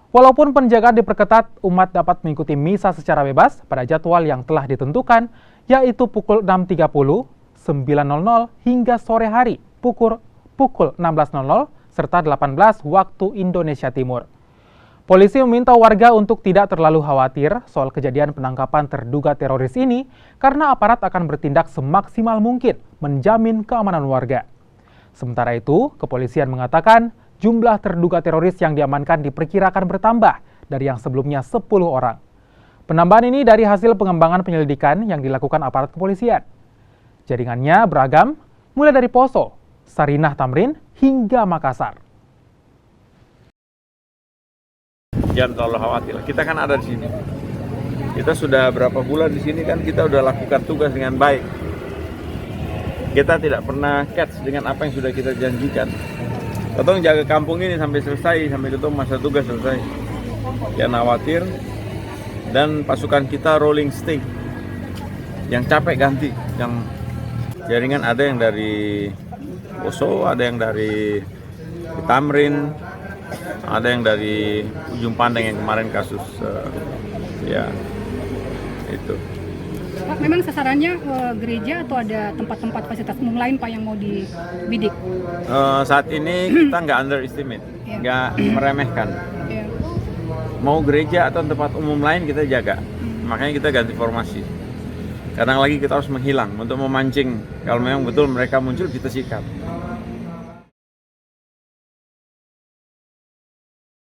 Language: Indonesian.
Walaupun penjagaan diperketat, umat dapat mengikuti misa secara bebas pada jadwal yang telah ditentukan, yaitu pukul 6.30, 9.00 hingga sore hari pukul 16.00 serta 18 waktu Indonesia Timur. Polisi meminta warga untuk tidak terlalu khawatir soal kejadian penangkapan terduga teroris ini karena aparat akan bertindak semaksimal mungkin menjamin keamanan warga. Sementara itu, kepolisian mengatakan jumlah terduga teroris yang diamankan diperkirakan bertambah dari yang sebelumnya 10 orang. Penambahan ini dari hasil pengembangan penyelidikan yang dilakukan aparat kepolisian. Jaringannya beragam, mulai dari Poso, Sarinah Tamrin, hingga Makassar. Jangan terlalu khawatir. Kita kan ada di sini. Kita sudah berapa bulan di sini kan kita udah lakukan tugas dengan baik. Kita tidak pernah catch dengan apa yang sudah kita janjikan. Kita jaga kampung ini sampai selesai, sampai ketemu masa tugas selesai. Jangan khawatir. Dan pasukan kita rolling stay. Yang capek ganti. Yang jaringan ada yang dari Poso, ada yang dari Tamrin, ada yang dari Ujung Pandang yang kemarin kasus ya itu. Pak, memang sasarannya gereja atau ada tempat-tempat fasilitas umum lain Pak yang mau dibidik? Saat ini kita nggak underestimate, nggak meremehkan. Mau gereja atau tempat umum lain kita jaga, makanya kita ganti formasi. Kadang lagi kita harus menghilang untuk memancing. Kalau memang betul mereka muncul kita sikat.